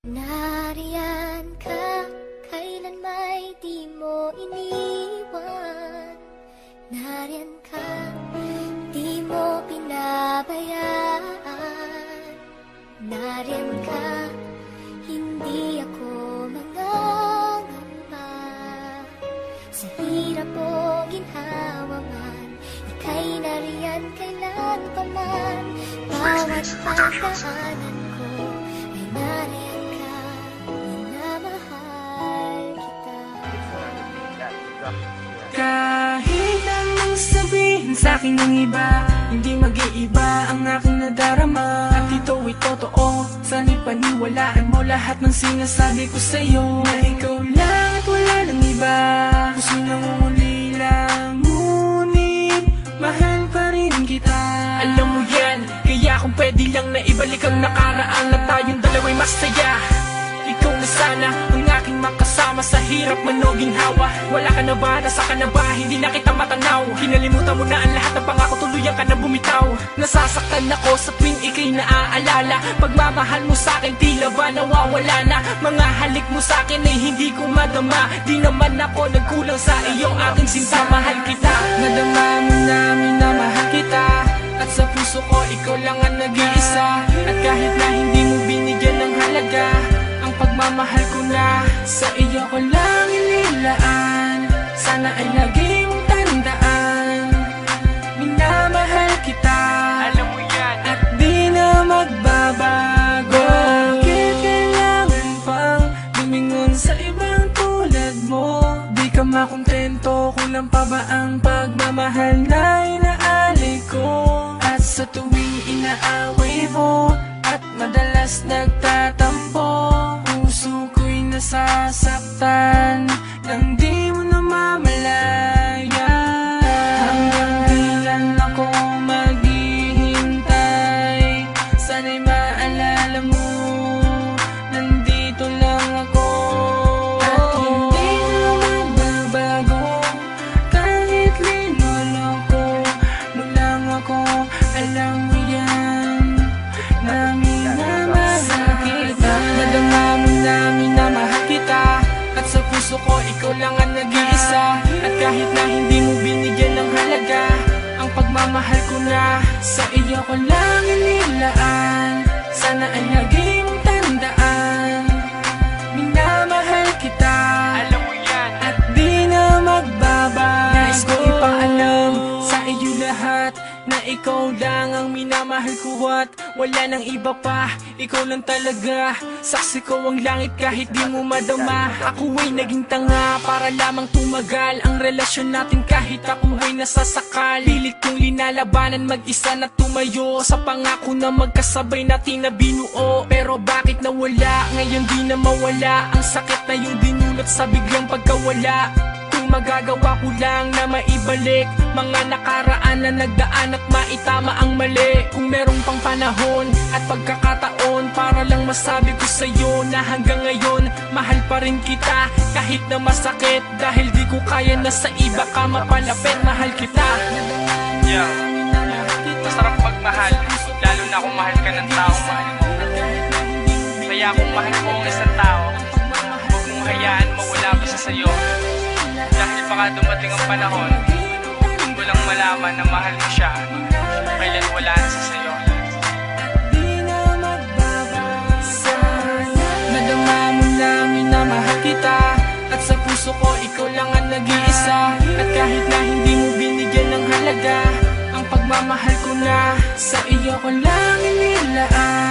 Nariyan ka, kailan may di mo iniwan. Nariyan ka, di mo pinabayaan. Nariyan ka, hindi ako mangangamba. Sa hirap o ginhawa man, ika'y nariyan kailan pa man. Bawat pagdaanan ko ay nariyan ka, minamahal kita. Kahit anong sabihin sa'kin ng iba, hindi mag-iiba ang aking nadarama. At ito'y totoo, sana'y paniwalaan mo lahat ng sinasabi ko sa'yo. Na ikaw lang at wala ng iba, puso'y nangungulila, ngunit mahal pa rin kita. Alam mo yan, kaya kung pwede lang na ibalik ang nakaraan, na tayong dalawa'y masaya. Ikaw na sana ang aking makasama sa hirap man o ginhawa. Wala ka na ba? Nasa ka na ba? Hindi na kita matanaw. Kinalimutan mo na ang lahat ng pangako, tuluyan ka na bumitaw. Nasasaktan ako sa tuwing ika'y naaalala. Pagmamahal mo sa'kin tila ba nawawala na. Mga halik mo sa'kin ay hindi ko madama. Di naman ako nagkulang sa iyong aking sinta. Mahal kita, nadama mo na minamahal kita. At sa puso ko ikaw lang ang nag-iisa. At kahit na hindi mo binigyan ng halaga, pagmamahal ko na sa iyo ko lang inilaan. Sana ay lagi mong tandaan, minamahal kita, alam mo yan, at di na magbabago. Bakit kailangan pang lumingon sa ibang tulad mo? Di ka makontento, kulang pa ba ang pagmamahal na inaalay ko? At sa tuwing inaaway mo at madalas nagtatampo, puso ko'y nasasaktan nang di mo namamalaya. Hanggang kailan ako maghihintay? Sana'y maalala mo, nandito lang ako. At hindi na magbabago, kahit linoloko mo lang ako. Alam mo yan, na minamahal kita. Nadama mo na minamahal kita. At sa puso ko ikaw lang ang nag-iisa. At kahit na hindi mo binigyan ng halaga, ang pagmamahal ko na sa iyo ko lang inilaan. Sana ay lagi mong tandaan, minamahal kita, alam mo yan, at di na magbabago. Nais ko ipaalam sa iyo lahat na ikaw lang ang minamahal ko at wala nang iba pa. Ikaw lang talaga, saksi ko ang langit kahit di mo madama. Ako ay naging tanga para lamang tumagal ang relasyon natin kahit ako ay nasasakal. Pilit kong linalabanan mag-isa na tumayo sa pangako na magkasabay natin na binuo. Pero bakit nawala, ngayon di na mawala ang sakit na yung dinulot sa biglang pagkawala. Magagawa ko lang na maibalik mga nakaraan na nagdaan at maitama ang mali. Kung merong pang panahon at pagkakataon para lang masabi ko sa'yo na hanggang ngayon mahal pa rin kita kahit na masakit. Dahil di ko kaya na sa iba ka mapalapit. Mahal kita. Yeah. Masarap magmahal, lalo na kung mahal ka ng taong mahal mo. Kaya kung mahal mo ang isang tao, huwag mong hayaan mawala pa siya sa'yo. Dahil baka dumating ang panahon, doon mo lang malaman na mahal mo siya, kailan wala na siya sa'yo. Nadama mo na minamahal kita. At sa puso ko ikaw lang ang nag-iisa. At kahit na hindi mo binigyan ng halaga, ang pagmamahal ko na sa iyo ko lang inilaan.